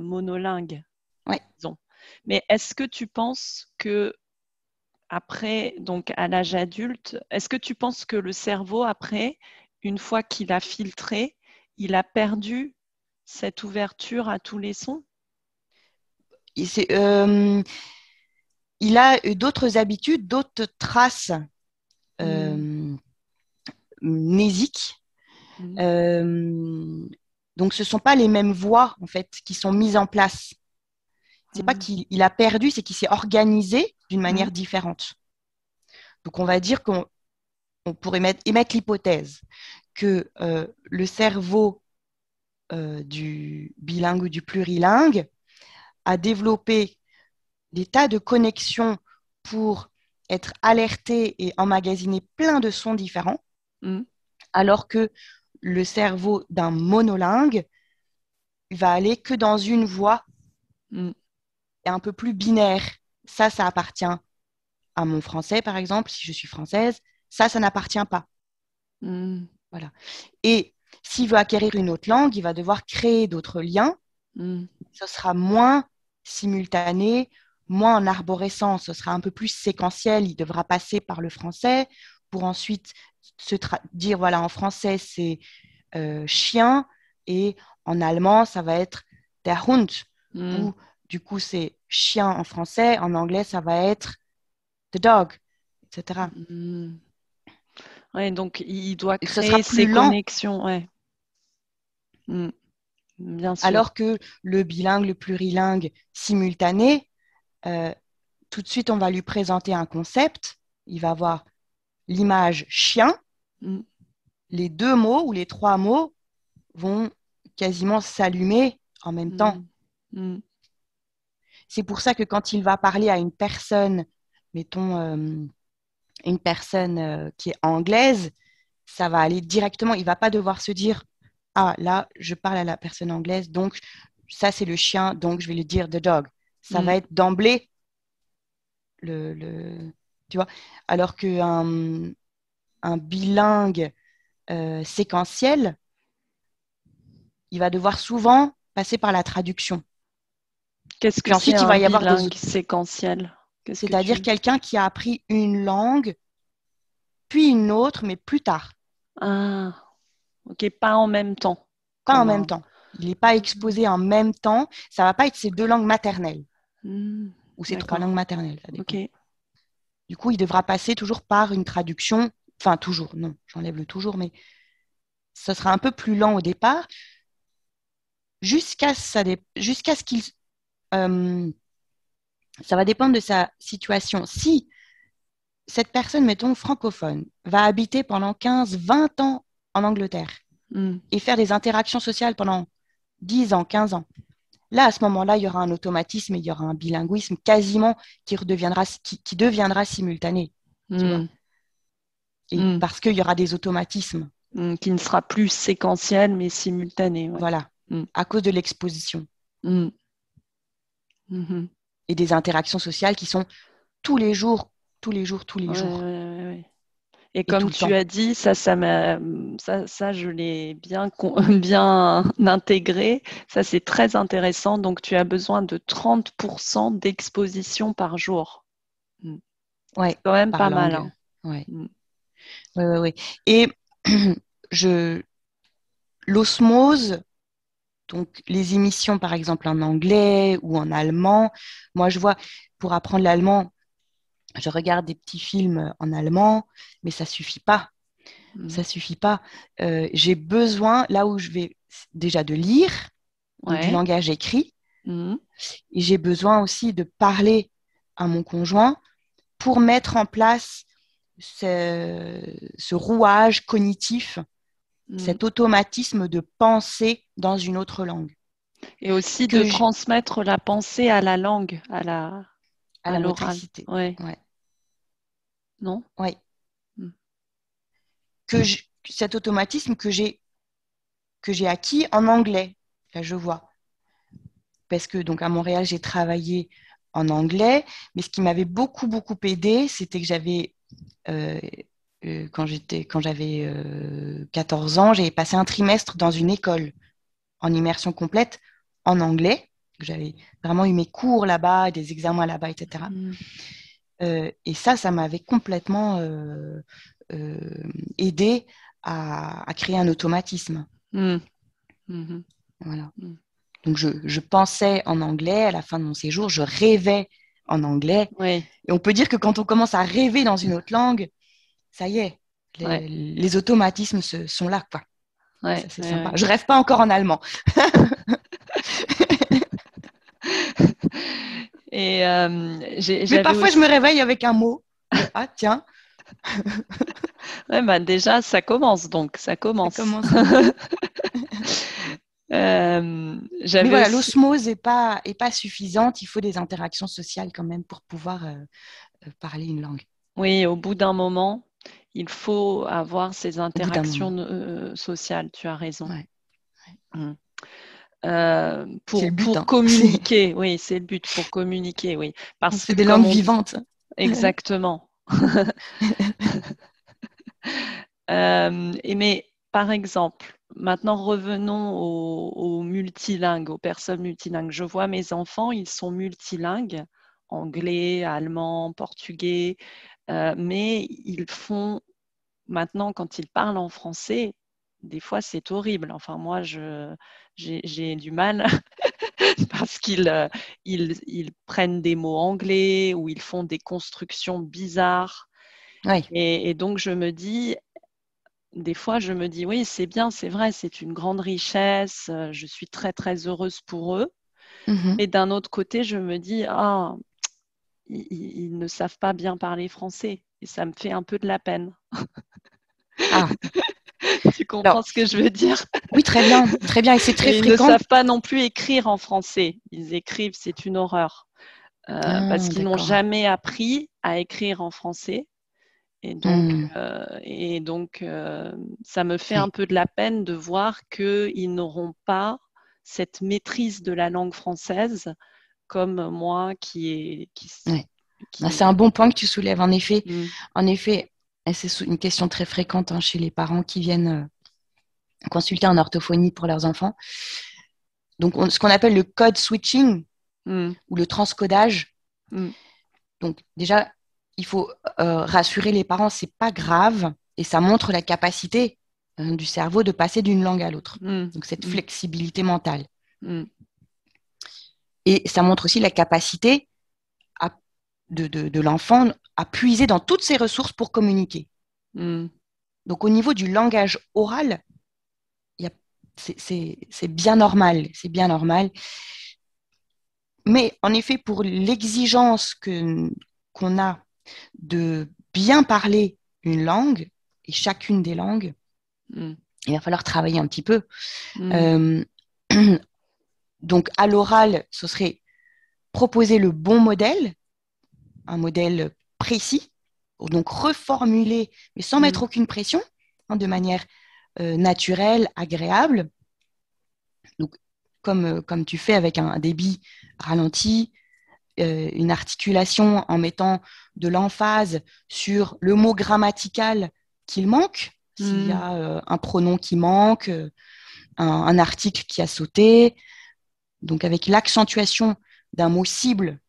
monolingue, Ouais. disons. Mais est-ce que tu penses que après, donc à l'âge adulte, est-ce que tu penses que le cerveau, après, une fois qu'il a filtré, il a perdu cette ouverture à tous les sons? Et il a d'autres habitudes, d'autres traces Mm, euh, mnésiques. mm, Euh, donc, ce ne sont pas les mêmes voies en fait qui sont mises en place. C'est pas mm, qu'il a perdu, c'est qu'il s'est organisé d'une mm, manière différente. Donc, on va dire qu'on pourrait émettre l'hypothèse que le cerveau du bilingue ou du plurilingue a développé des tas de connexions pour être alerté et emmagasiner plein de sons différents, mm, alors que le cerveau d'un monolingue va aller que dans une voie mm, et un peu plus binaire. Ça appartient à mon français, par exemple, si je suis française. Ça n'appartient pas. mm, Voilà. Et s'il veut acquérir une autre langue, il va devoir créer d'autres liens. mm, Ce sera moins simultané, moins en arborescence, ce sera un peu plus séquentiel. Il devra passer par le français pour ensuite dire, voilà, en français, c'est chien et en allemand, ça va être der Hund. mm, Ou du coup, c'est chien en français, en anglais, ça va être the dog, etc. mm. Ouais, donc il doit Et ce sera créer plus ces lent, connexions, ouais. Mm, bien sûr. alors que le bilingue, le plurilingue simultané, euh, tout de suite, on va lui présenter un concept. Il va avoir l'image chien. Mm, Les deux mots ou les trois mots vont quasiment s'allumer en même temps. mm, mm, C'est pour ça que quand il va parler à une personne, mettons une personne qui est anglaise, ça va aller directement. Il ne va pas devoir se dire, ah là, je parle à la personne anglaise, donc ça c'est le chien, donc je vais lui dire the dog. Ça mm. va être d'emblée tu vois, alors un bilingue séquentiel, il va devoir souvent passer par la traduction. Qu'est-ce Puis que c'est ensuite, il un va y avoir bilingue séquentiel? c'est-à-dire quelqu'un qui a appris une langue, puis une autre, mais plus tard. Ah, ok, pas en même temps. Pas en Comme même temps. Il n'est pas exposé en même temps. Ça ne va pas être ses 2 langues maternelles ou ses 3 langues maternelles. Ça dépend. Ok. Du coup, il devra passer toujours par une traduction. Enfin, toujours, non, j'enlève le toujours, mais ce sera un peu plus lent au départ jusqu'à ce qu'il... ça va dépendre de sa situation. Si cette personne, mettons, francophone, va habiter pendant 15-20 ans en Angleterre et faire des interactions sociales pendant 10 ans, 15 ans, là, à ce moment-là, il y aura un automatisme et il y aura un bilinguisme quasiment qui deviendra simultané. Tu vois, et parce qu'il y aura des automatismes. Qui ne sera plus séquentiel, mais simultané. Ouais. Voilà, à cause de l'exposition. Et des interactions sociales qui sont tous les jours. Ouais. Et comme tu as dit, ça, je l'ai bien intégré. Ça, c'est très intéressant. Donc, tu as besoin de 30% d'exposition par jour. Ouais, c'est quand même pas langue. mal. Hein. Ouais. Et l'osmose, donc les émissions par exemple en anglais ou en allemand, moi je vois, pour apprendre l'allemand, je regarde des petits films en allemand, mais ça suffit pas. Ça suffit pas. J'ai besoin, là où je vais déjà de lire, donc du langage écrit, et j'ai besoin aussi de parler à mon conjoint pour mettre en place ce rouage cognitif, cet automatisme de penser dans une autre langue. Et aussi de transmettre la pensée à la langue, à la l'oral. motricité. Ouais. Non ? Oui. Cet automatisme que j'ai acquis en anglais, là je vois. Parce que donc à Montréal, j'ai travaillé en anglais, mais ce qui m'avait beaucoup aidé, c'était que j'avais quand j'avais 14 ans, j'avais passé un trimestre dans une école en immersion complète en anglais. J'avais vraiment eu mes cours là-bas, des examens là-bas, etc. Et ça m'avait complètement aidé à créer un automatisme. Voilà. Donc, je pensais en anglais à la fin de mon séjour, je rêvais en anglais. Oui. Et on peut dire que quand on commence à rêver dans une autre langue, ça y est, les automatismes sont là, quoi. Ouais, ça, c'est sympa. Je rêve pas encore en allemand. Mais parfois, je me réveille avec un mot. Ah, tiens. Ouais, déjà, ça commence, donc. Ça commence. Mais voilà, l'osmose n'est pas suffisante. Il faut des interactions sociales quand même pour pouvoir parler une langue. Oui, au bout d'un moment, il faut avoir ces interactions sociales. Tu as raison. Pour communiquer, oui, c'est le but, pour communiquer, oui. Parce c'est des langues vivantes. Exactement. Mais par exemple, maintenant revenons aux multilingues, aux personnes multilingues. Je vois mes enfants, ils sont multilingues, anglais, allemand, portugais, mais ils font maintenant, quand ils parlent en français, des fois c'est horrible. Enfin, moi, j'ai du mal parce qu'ils prennent des mots anglais ou ils font des constructions bizarres. Et donc, des fois, je me dis, oui, c'est bien, c'est vrai, c'est une grande richesse, je suis très, très heureuse pour eux. Mais d'un autre côté, je me dis, ils ne savent pas bien parler français. Et ça me fait un peu de la peine. Tu comprends ce que je veux dire? Oui, très bien. Et c'est très fréquent. Ils ne savent pas non plus écrire en français. Ils écrivent, c'est une horreur. Parce qu'ils n'ont jamais appris à écrire en français. Et donc, ça me fait un peu de la peine de voir qu'ils n'auront pas cette maîtrise de la langue française comme moi C'est un bon point que tu soulèves. En effet, c'est une question très fréquente chez les parents qui viennent consulter en orthophonie pour leurs enfants. Donc, ce qu'on appelle le code switching Mm. ou le transcodage. Mm. Donc, déjà, il faut rassurer les parents, c'est pas grave et ça montre la capacité du cerveau de passer d'une langue à l'autre. Mm. Donc, cette Mm. flexibilité mentale. Mm. Et ça montre aussi la capacité de l'enfant à puiser dans toutes ses ressources pour communiquer. Mm. Donc, au niveau du langage oral, c'est bien normal. C'est bien normal. Mais en effet, pour l'exigence qu'on a de bien parler une langue, et chacune des langues, Mm. il va falloir travailler un petit peu. Mm. Donc, à l'oral, ce serait proposer le bon modèle, un modèle précis, donc reformuler, mais sans mettre aucune pression, de manière naturelle, agréable. Donc, comme tu fais avec un débit ralenti, une articulation en mettant de l'emphase sur le mot grammatical qu'il manque, s'il y a un pronom qui manque, un article qui a sauté, donc avec l'accentuation d'un mot cible.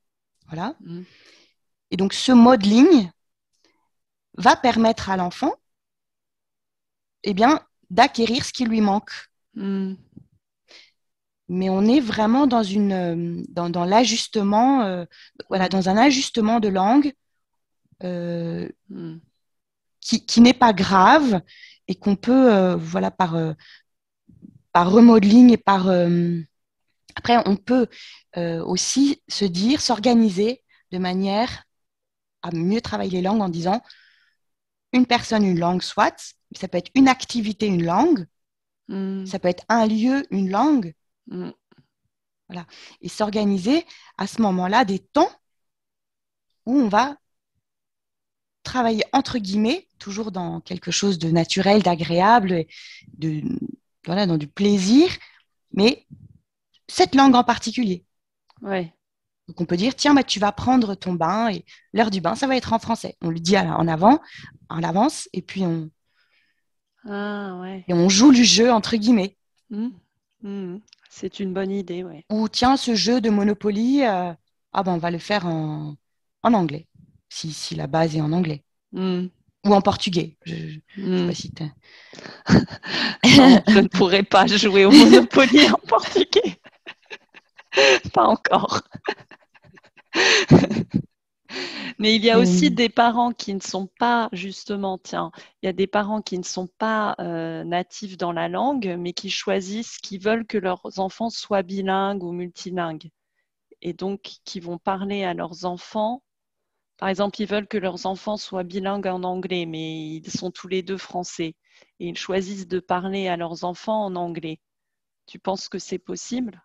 Voilà. Et donc, ce modeling va permettre à l'enfant d'acquérir ce qui lui manque. Mais on est vraiment dans l'ajustement, dans un ajustement de langue qui n'est pas grave et qu'on peut, par remodeling et par... Après, on peut aussi s'organiser de manière à mieux travailler les langues en disant une personne, une langue, soit. Ça peut être une activité, une langue. Ça peut être un lieu, une langue. Voilà. Et s'organiser à ce moment-là des temps où on va travailler entre guillemets, toujours dans quelque chose de naturel, d'agréable, dans du plaisir, mais cette langue en particulier. Ouais. Donc on peut dire, tiens, tu vas prendre ton bain et l'heure du bain, ça va être en français. On le dit en avance, et puis on joue le jeu entre guillemets. C'est une bonne idée, ouais. Ou tiens, ce jeu de Monopoly, on va le faire en anglais, si la base est en anglais. Ou en portugais. Je sais pas si non, je ne pourrais pas jouer au Monopoly en portugais. Pas encore. Mais il y a aussi des parents qui ne sont pas, justement, il y a des parents qui ne sont pas natifs dans la langue, mais qui choisissent, qui veulent que leurs enfants soient bilingues ou multilingues. Et donc, qui vont parler à leurs enfants. Par exemple, ils veulent que leurs enfants soient bilingues en anglais, mais ils sont tous les deux français. Et ils choisissent de parler à leurs enfants en anglais. Tu penses que c'est possible ?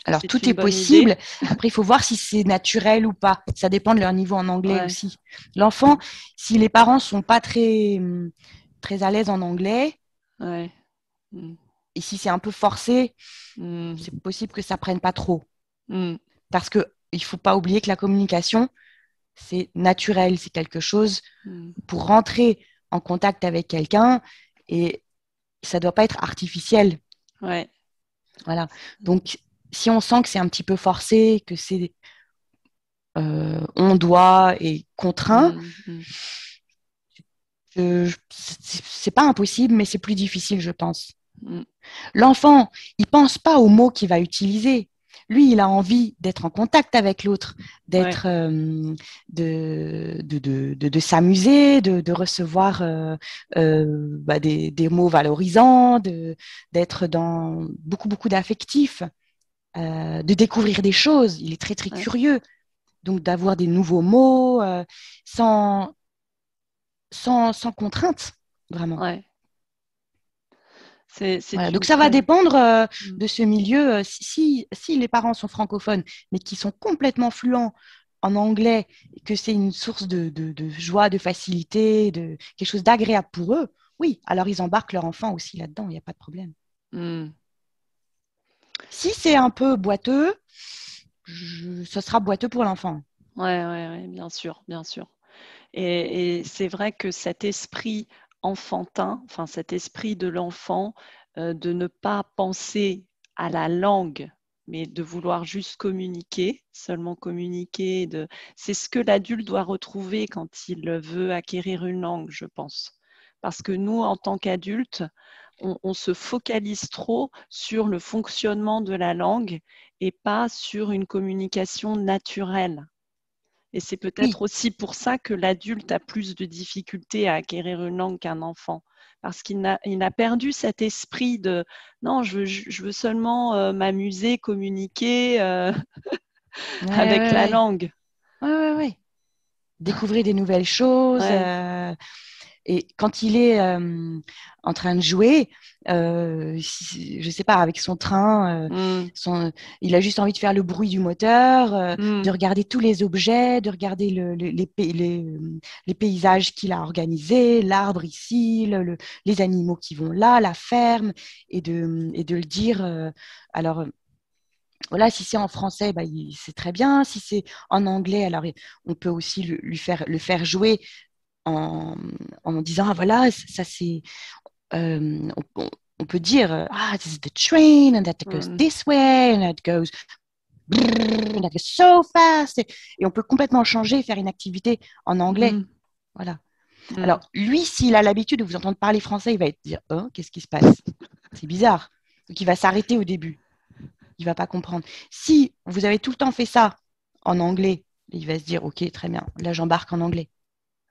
Alors, tout est possible. Après, il faut voir si c'est naturel ou pas. Ça dépend de leur niveau en anglais aussi. L'enfant, si les parents ne sont pas très, très à l'aise en anglais, et si c'est un peu forcé, c'est possible que ça ne prenne pas trop. Parce qu'il ne faut pas oublier que la communication, c'est naturel. C'est quelque chose pour rentrer en contact avec quelqu'un et ça ne doit pas être artificiel. Ouais. Voilà. Donc, si on sent que c'est un petit peu forcé, que c'est on doit et contraint, c'est pas impossible, mais c'est plus difficile, je pense. L'enfant, il pense pas aux mots qu'il va utiliser. Lui, il a envie d'être en contact avec l'autre, d'être, de s'amuser, de recevoir des mots valorisants, d'être dans beaucoup d'affectifs. De découvrir des choses. Il est très, très curieux. Donc, d'avoir des nouveaux mots sans contrainte, vraiment. Ouais. Voilà. Donc, ça va dépendre de ce milieu. Si les parents sont francophones, mais qui sont complètement fluents en anglais, et que c'est une source de joie, de facilité, de quelque chose d'agréable pour eux, oui, alors ils embarquent leur enfant aussi là-dedans, il n'y a pas de problème. Si c'est un peu boiteux, ce sera boiteux pour l'enfant. Ouais, bien sûr, bien sûr. Et c'est vrai que cet esprit enfantin, enfin cet esprit de l'enfant, de ne pas penser à la langue, mais de vouloir juste communiquer, seulement communiquer. C'est ce que l'adulte doit retrouver quand il veut acquérir une langue, je pense. Parce que nous, en tant qu'adultes, on se focalise trop sur le fonctionnement de la langue et pas sur une communication naturelle. Et c'est peut-être Oui, aussi pour ça que l'adulte a plus de difficultés à acquérir une langue qu'un enfant. Parce qu'il a perdu cet esprit de non, je veux seulement m'amuser, communiquer ouais, avec ouais, la ouais. langue. Ouais, ouais, ouais. Découvrir des nouvelles choses. Ouais. Et quand il est en train de jouer, je ne sais pas, avec son train, Mm, il a juste envie de faire le bruit du moteur, de mm, regarder tous les objets, de regarder les paysages qu'il a organisés, l'arbre ici, les animaux qui vont là, la ferme, et de le dire. Alors, voilà, si c'est en français, bah, c'est très bien. Si c'est en anglais, alors on peut aussi le faire jouer en, en disant, ah voilà, ça c'est, on peut dire, ah, this is the train, and that goes mm, this way, and that goes, brrr, and that goes so fast. Et on peut complètement changer, faire une activité en anglais. mm, Voilà. mm. Alors, lui, s'il a l'habitude de vous entendre parler français, il va dire, oh, qu'est-ce qui se passe? C'est bizarre. Donc, il va s'arrêter au début. Il va pas comprendre. Si vous avez tout le temps fait ça en anglais, il va se dire, ok, très bien, là, j'embarque en anglais.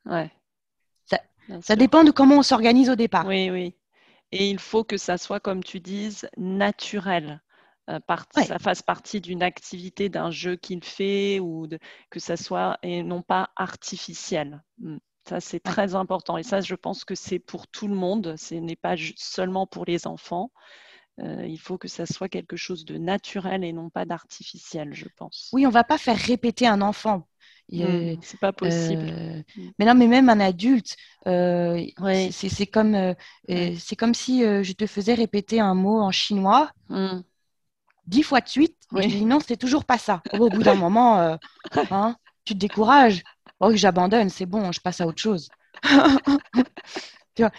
Ouais, Ça, bien ça sûr. dépend de comment on s'organise au départ. Oui, oui. Et il faut que ça soit, comme tu dises, naturel. Ouais. Ça fasse partie d'une activité, d'un jeu qu'il fait, que ça soit, et non pas artificiel. Ça, c'est Ouais. très important. Et ça, je pense que c'est pour tout le monde. Ce n'est pas seulement pour les enfants. Il faut que ça soit quelque chose de naturel et non pas d'artificiel, je pense. Oui, on va pas faire répéter un enfant. Il- C'est pas possible. mais non, mais même un adulte, Oui, c'est comme si je te faisais répéter un mot en chinois 10 fois de suite et je te oui. dis non, c'est toujours pas ça. Au bout d'un moment, hein, tu te décourages. Oh, j'abandonne, c'est bon, je passe à autre chose. Tu vois.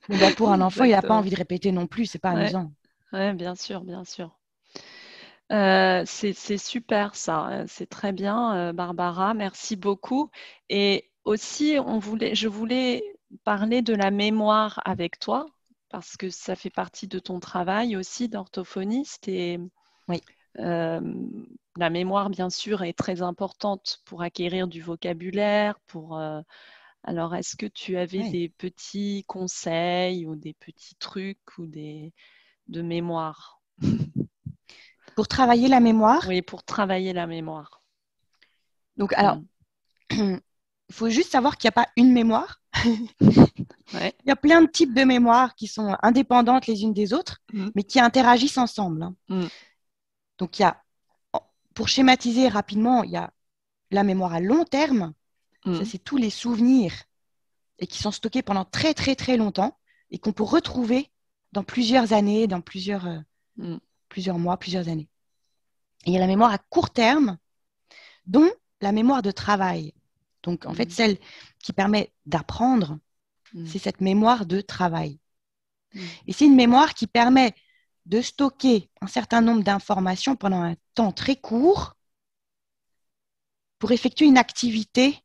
Bon, bah, pour un enfant, il n'a pas Exactement. envie de répéter non plus, c'est pas Ouais, amusant. ouais, bien sûr, bien sûr. C'est super ça, c'est très bien, Barbara, merci beaucoup. Et aussi, je voulais parler de la mémoire avec toi, parce que ça fait partie de ton travail aussi d'orthophoniste. Et Oui, euh, la mémoire, bien sûr, est très importante pour acquérir du vocabulaire. Alors, est-ce que tu avais oui. des petits conseils ou des petits trucs de mémoire? Pour travailler la mémoire, Oui, pour travailler la mémoire. donc alors, Mm. il faut juste savoir qu'il n'y a pas une mémoire. Ouais. Il y a plein de types de mémoires qui sont indépendantes les unes des autres, Mm. mais qui interagissent ensemble, hein. Mm. Donc, pour schématiser rapidement, il y a la mémoire à long terme. Ça, Mm. c'est tous les souvenirs et qui sont stockés pendant très, très, très longtemps et qu'on peut retrouver dans plusieurs années, dans Mm. plusieurs mois, plusieurs années. Et il y a la mémoire à court terme, dont la mémoire de travail. Donc, en fait, Mm. celle qui permet d'apprendre, Mm. c'est cette mémoire de travail. Mm. Et c'est une mémoire qui permet de stocker un certain nombre d'informations pendant un temps très court pour effectuer une activité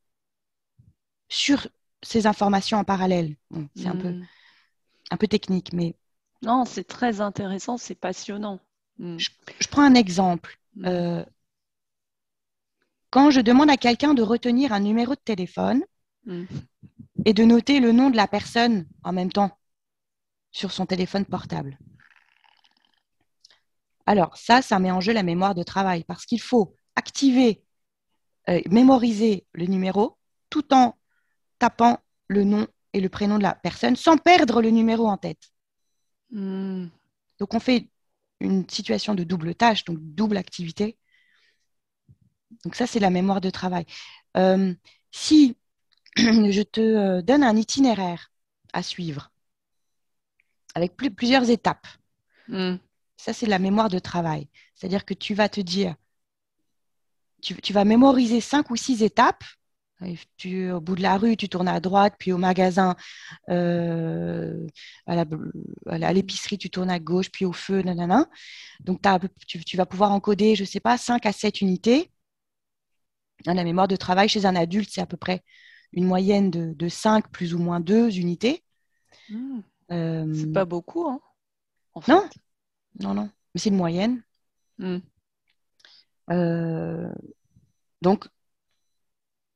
sur ces informations en parallèle. Bon, c'est Mm. un peu technique, mais Non, c'est très intéressant, c'est passionnant. Mm. je prends un exemple. Mm. Euh, Quand je demande à quelqu'un de retenir un numéro de téléphone Mm. et de noter le nom de la personne en même temps sur son téléphone portable. Alors ça met en jeu la mémoire de travail parce qu'il faut activer, mémoriser le numéro tout en tapant le nom et le prénom de la personne sans perdre le numéro en tête. Mm. Donc on fait une situation de double tâche, donc double activité. Donc ça, c'est la mémoire de travail. Euh, Si je te donne un itinéraire à suivre avec plusieurs étapes, Mm. ça, c'est la mémoire de travail. C'est-à-dire que tu vas te dire, tu vas mémoriser 5 ou 6 étapes Au bout de la rue, tu tournes à droite, puis au magasin, à l'épicerie, tu tournes à gauche, puis au feu, nanana. Donc, tu vas pouvoir encoder, je ne sais pas, 5 à 7 unités. La mémoire de travail chez un adulte, c'est à peu près une moyenne de 5 plus ou moins 2 unités. C'est pas beaucoup, hein, en Non, fait. non. Mais c'est une moyenne. Euh, donc,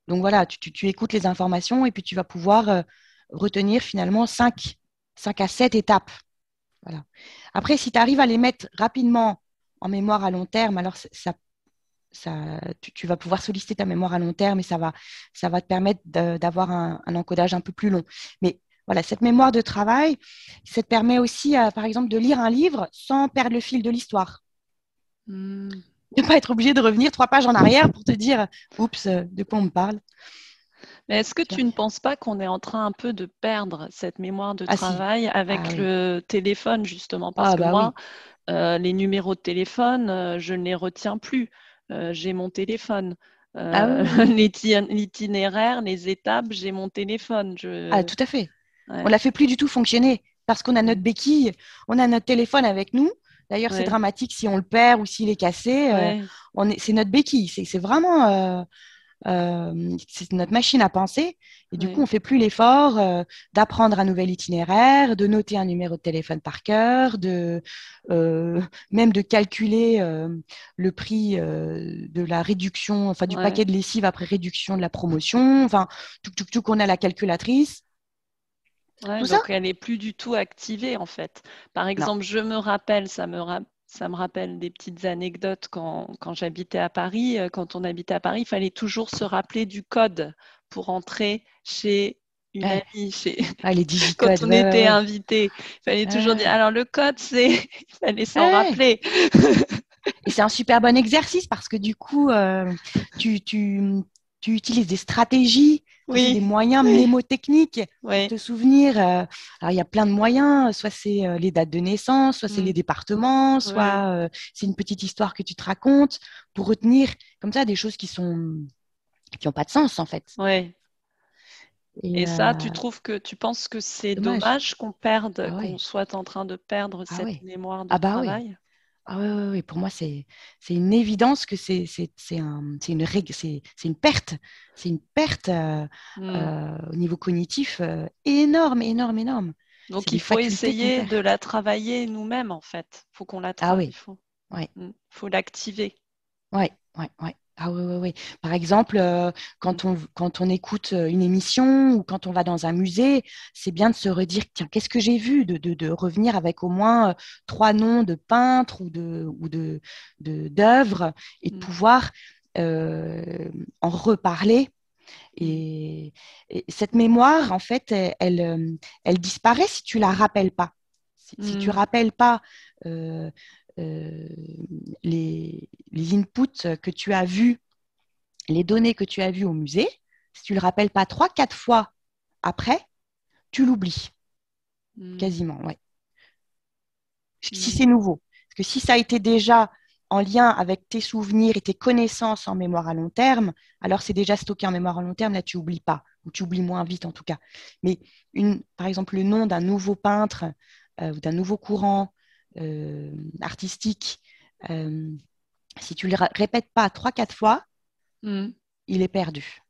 voilà, tu écoutes les informations et puis tu vas pouvoir retenir finalement 5 à 7 étapes. Voilà. Après, si tu arrives à les mettre rapidement en mémoire à long terme, alors tu vas pouvoir solliciter ta mémoire à long terme et ça va te permettre d'avoir un encodage un peu plus long. Mais voilà, cette mémoire de travail, ça te permet aussi, par exemple, de lire un livre sans perdre le fil de l'histoire. De ne pas être obligé de revenir 3 pages en arrière pour te dire « Oups, de quoi on me parle ?» Mais est-ce que tu ne penses pas qu'on est en train un peu de perdre cette mémoire de travail avec oui. le téléphone, justement? Parce que moi, les numéros de téléphone, je ne les retiens plus. J'ai mon téléphone. L'itinéraire, les étapes, j'ai mon téléphone. Tout à fait. Ouais. On ne la fait plus du tout fonctionner parce qu'on a notre béquille, on a notre téléphone avec nous. D'ailleurs, c'est dramatique si on le perd ou s'il est cassé. C'est notre béquille. C'est vraiment c'est notre machine à penser. Et du coup, on ne fait plus l'effort d'apprendre un nouvel itinéraire, de noter un numéro de téléphone par cœur, même de calculer le prix de la réduction, enfin du paquet de lessive après réduction de la promotion. Enfin, tout qu'on a la calculatrice. Donc, elle n'est plus du tout activée, en fait. Par exemple, je me rappelle, ça me rappelle des petites anecdotes quand j'habitais à Paris. Quand on habitait à Paris, il fallait toujours se rappeler du code pour entrer chez une amie. Les digicodes. Quand on était invité, il fallait toujours dire, alors le code, c'est… il fallait s'en rappeler. Et c'est un super bon exercice parce que du coup, tu utilises des stratégies, des moyens mnémotechniques pour te souvenir. Alors, il y a plein de moyens. Soit c'est les dates de naissance, soit c'est les départements, soit c'est une petite histoire que tu te racontes pour retenir comme ça des choses qui n'ont pas de sens, en fait. Et ça, tu penses que c'est dommage qu'on perde, qu'on soit en train de perdre cette mémoire de travail? Oui. Pour moi, c'est une évidence que c'est une perte. C'est une perte au niveau cognitif énorme. Donc, il faut essayer de la travailler nous-mêmes, en fait. Il faut qu'on la travaille. Faut l'activer. Oui. Oui. Par exemple, quand on écoute une émission ou quand on va dans un musée, c'est bien de se redire, tiens, qu'est-ce que j'ai vu, de revenir avec au moins 3 noms de peintres ou d'œuvres et de pouvoir en reparler. Et cette mémoire, en fait, elle disparaît si tu la rappelles pas. Si tu rappelles pas les inputs que tu as vus, les données que tu as vues au musée, si tu ne le rappelles pas 3-4 fois après, tu l'oublies. Quasiment, ouais. Si c'est nouveau. Parce que si ça a été déjà en lien avec tes souvenirs et tes connaissances en mémoire à long terme, alors c'est déjà stocké en mémoire à long terme, là tu n'oublies pas, ou tu oublies moins vite en tout cas. Mais par exemple, le nom d'un nouveau peintre ou d'un nouveau courant artistique, si tu ne le répètes pas 3-4 fois, il est perdu.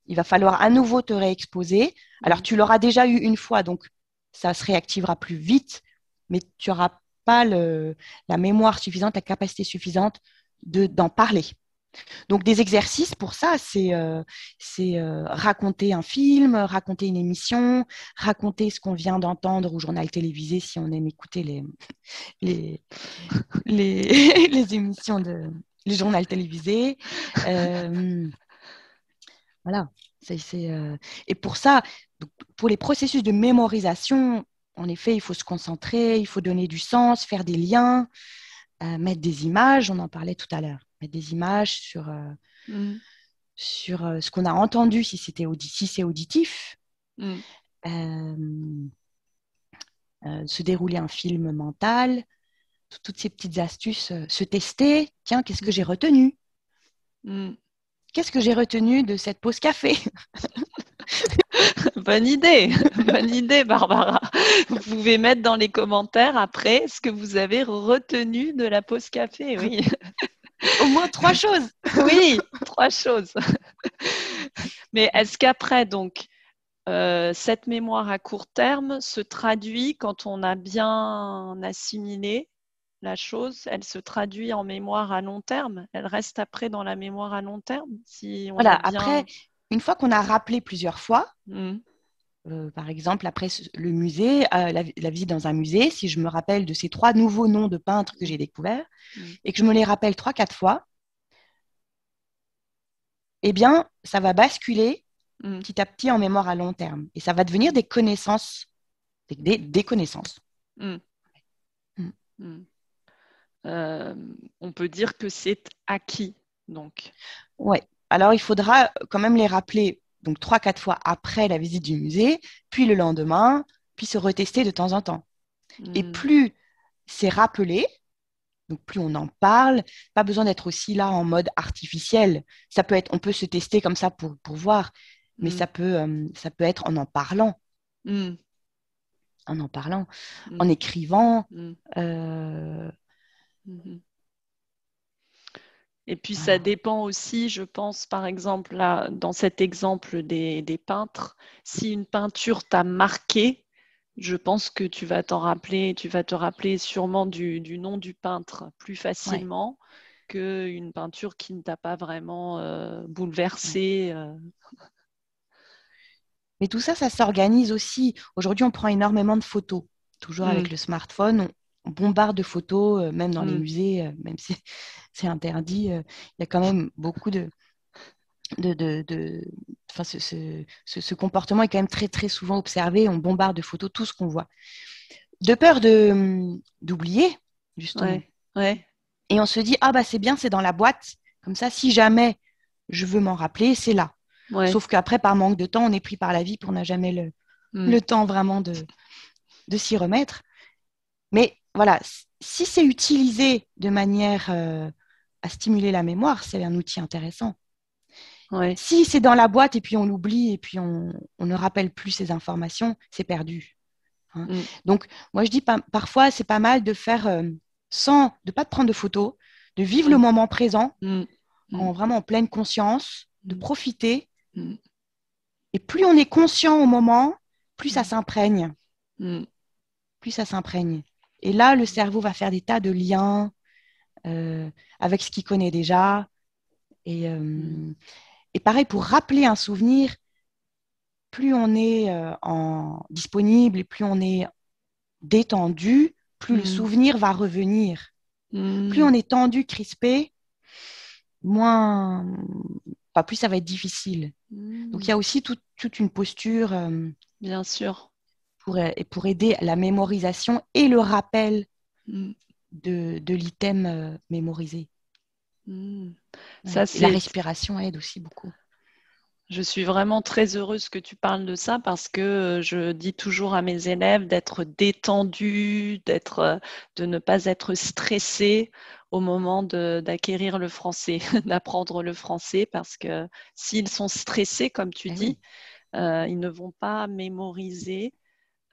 Il va falloir à nouveau te réexposer. Alors, tu l'auras déjà eu une fois, donc ça se réactivera plus vite, mais tu n'auras pas la mémoire suffisante, la capacité suffisante d'en parler. Donc, des exercices pour ça, c'est raconter un film, raconter une émission, raconter ce qu'on vient d'entendre au journal télévisé, si on aime écouter les émissions les journaux télévisés. Voilà. Et pour ça, pour les processus de mémorisation, en effet, il faut se concentrer, il faut donner du sens, faire des liens, mettre des images, on en parlait tout à l'heure, mettre des images sur ce qu'on a entendu, si c'est auditif, se dérouler un film mental, toutes ces petites astuces, se tester, tiens, qu'est-ce que j'ai retenu? qu'est-ce que j'ai retenu de cette pause café? Bonne idée, Barbara. Vous pouvez mettre dans les commentaires après ce que vous avez retenu de la pause café. Oui, Au moins 3 choses. oui, 3 choses. Mais est-ce qu'après, donc, cette mémoire à court terme se traduit quand on a bien assimilé la chose, elle se traduit en mémoire à long terme? Elle reste après dans la mémoire à long terme si on Voilà, a bien… après, une fois qu'on a rappelé plusieurs fois, Mmh. par exemple, après le musée, la visite dans un musée, si je me rappelle de ces 3 nouveaux noms de peintres que j'ai découverts Mmh. et que je me les rappelle 3-4 fois, eh bien, ça va basculer Mmh. petit à petit en mémoire à long terme. Et ça va devenir des connaissances, des connaissances. Mmh. Mm. Mmh. On peut dire que c'est acquis, donc. Ouais. Alors, il faudra quand même les rappeler donc 3-4 fois après la visite du musée, puis le lendemain, puis se retester de temps en temps. Et Mmh. plus c'est rappelé, donc plus on en parle, pas besoin d'être aussi là en mode artificiel. Ça peut être, on peut se tester comme ça pour voir, mais Mmh. ça peut être Mmh. en parlant, en Mmh. écrivant. Mmh. euh, Mmh. Et puis ça voilà. dépend aussi, je pense, par exemple, là, dans cet exemple des peintres, si une peinture t'a marqué, je pense que tu vas te rappeler sûrement du nom du peintre plus Ouais, facilement qu'une peinture qui ne t'a pas vraiment ouais. bouleversé. Mais tout ça, ça s'organise aussi. Aujourd'hui, on prend énormément de photos. Toujours Mm, avec le smartphone, on bombarde de photos, même dans les mm, musées, même si c'est interdit. Il y a quand même beaucoup de enfin, ce comportement est quand même très, très souvent observé. On bombarde de photos tout ce qu'on voit. De peur d'oublier, justement. ouais, ouais, Et on se dit, ah bah c'est bien, c'est dans la boîte. Comme ça, si jamais je veux m'en rappeler, c'est là. ouais, Sauf qu'après, par manque de temps, on est pris par la vie, puis on n'a jamais mm, le temps vraiment de s'y remettre. Mais voilà, si c'est utilisé de manière à stimuler la mémoire, c'est un outil intéressant. ouais, Si c'est dans la boîte et puis on l'oublie et puis on ne rappelle plus ces informations, c'est perdu. Hein. mm, Donc, moi, je dis parfois, c'est pas mal de faire sans, de pas de prendre de photos, de vivre le mm, moment présent, mm, mm, vraiment en pleine conscience, de mm, profiter. mm, Et plus on est conscient au moment, plus ça mm, s'imprègne, mm, plus ça s'imprègne. Et là, le cerveau va faire des tas de liens euh, avec ce qu'il connaît déjà. Et, mm, euh, et pareil, pour rappeler un souvenir, plus on est disponible et plus on est détendu, plus le mm, souvenir va revenir. Plus mm, on est tendu, crispé, moins, pas plus ça va être difficile. Donc il y mm. a aussi toute une posture Bien sûr. pour aider à la mémorisation et le rappel Mm, de l'item mémorisé. mm. Ouais. Ça, Et la c'est… respiration aide aussi beaucoup. Je suis vraiment très heureuse que tu parles de ça parce que je dis toujours à mes élèves d'être détendus, de ne pas être stressés au moment d'acquérir le français, d'apprendre le français parce que s'ils sont stressés, comme tu Eh dis, oui. ils ne vont pas mémoriser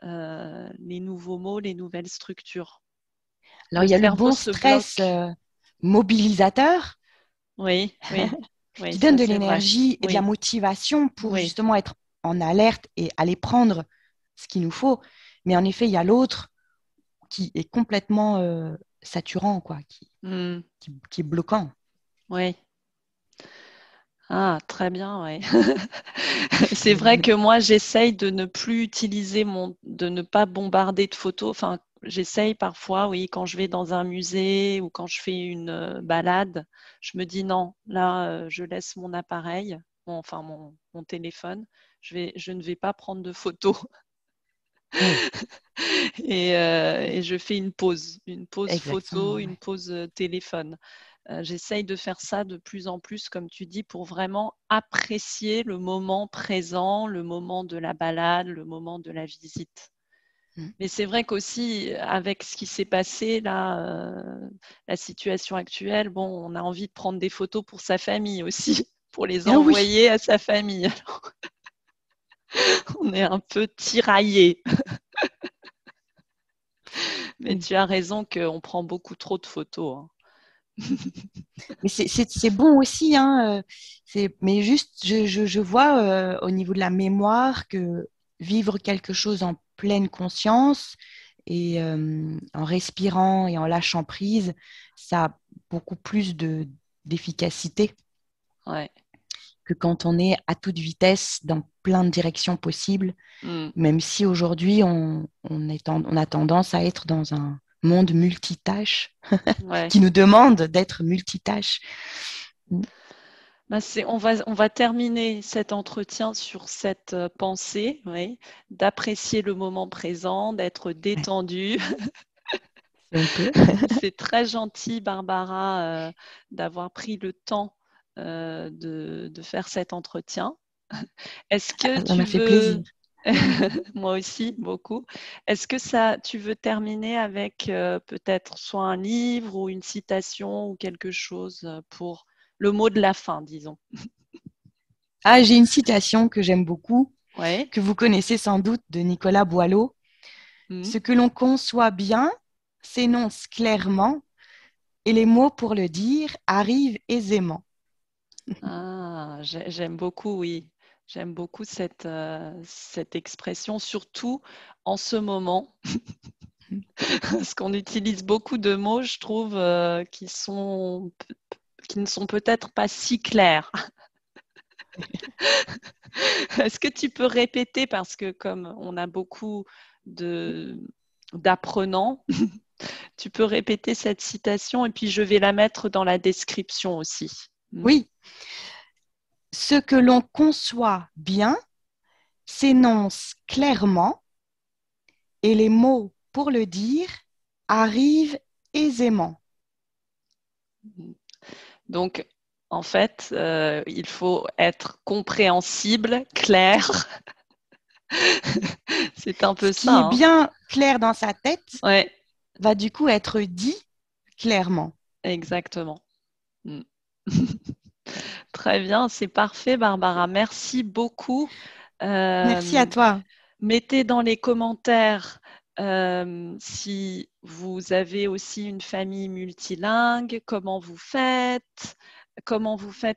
les nouveaux mots, les nouvelles structures. Alors Le il y a le cerveau bon se stress bloque. mobilisateur Oui, oui, oui, qui donne ça de c'est vrai. l'énergie et de la Oui, motivation pour oui. justement être en alerte et aller prendre ce qu'il nous faut. Mais en effet, il y a l'autre qui est complètement saturant, quoi, Mm, qui est bloquant. oui. Ah, très bien, ouais. C'est vrai que moi, j'essaye de ne plus utiliser de ne pas bombarder de photos. Enfin, j'essaye parfois, oui, quand je vais dans un musée ou quand je fais une balade, je me dis non, là, je laisse mon appareil, mon téléphone. Je ne vais pas prendre de photos Oui, et je fais une pause photo, exactement. une Ouais. pause téléphone. J'essaye de faire ça de plus en plus, comme tu dis, pour vraiment apprécier le moment présent, le moment de la balade, le moment de la visite. Mm. Mais c'est vrai qu'aussi, avec ce qui s'est passé là, la situation actuelle, bon, on a envie de prendre des photos pour sa famille aussi, pour les Ah oui, envoyer à sa famille. Alors, on est un peu tiraillés. Mais oui. tu as raison qu'on prend beaucoup trop de photos, hein. Mais c'est bon aussi, hein. Mais juste, je vois au niveau de la mémoire que vivre quelque chose en pleine conscience et en respirant et en lâchant prise, ça a beaucoup plus d'efficacité Ouais. que quand on est à toute vitesse dans plein de directions possibles, Mm. même si aujourd'hui on a tendance à être dans un monde multitâche Ouais. qui nous demande d'être multitâche. Ben, on va terminer cet entretien sur cette pensée, oui, d'apprécier le moment présent, d'être Ouais, détendu. si on peut. C'est très gentil, Barbara, d'avoir pris le temps de faire cet entretien. Est-ce que Ça tu m'a fait veux, plaisir. moi aussi, beaucoup, est-ce que tu veux terminer avec peut-être soit un livre ou une citation ou quelque chose pour le mot de la fin, disons? Ah, j'ai une citation que j'aime beaucoup, Oui. que vous connaissez sans doute, de Nicolas Boileau. Mhm. Ce que l'on conçoit bien s'énonce clairement et les mots pour le dire arrivent aisément. Ah, j'aime beaucoup, oui. J'aime beaucoup cette expression, surtout en ce moment, parce qu'on utilise beaucoup de mots, je trouve, qui ne sont peut-être pas si clairs. Est-ce que tu peux répéter, parce que comme on a beaucoup de d'apprenants, tu peux répéter cette citation et puis je vais la mettre dans la description aussi. Mm. Oui, ce que l'on conçoit bien s'énonce clairement et les mots pour le dire arrivent aisément. Donc, en fait, il faut être compréhensible, clair. C'est un Ce peu ça, qui est hein. bien clair dans sa tête Ouais, va du coup être dit clairement. exactement. Mm. Très bien, c'est parfait, Barbara. Merci beaucoup. Merci à Euh, toi. Mettez dans les commentaires si vous avez aussi une famille multilingue, comment vous faites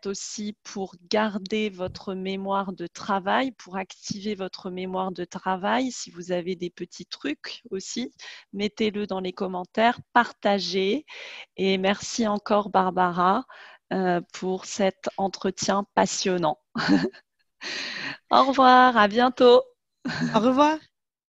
aussi pour garder votre mémoire de travail, pour activer votre mémoire de travail. Si vous avez des petits trucs aussi, mettez-le dans les commentaires, partagez. Et merci encore, Barbara, pour cet entretien passionnant. Au revoir, à bientôt. Au revoir.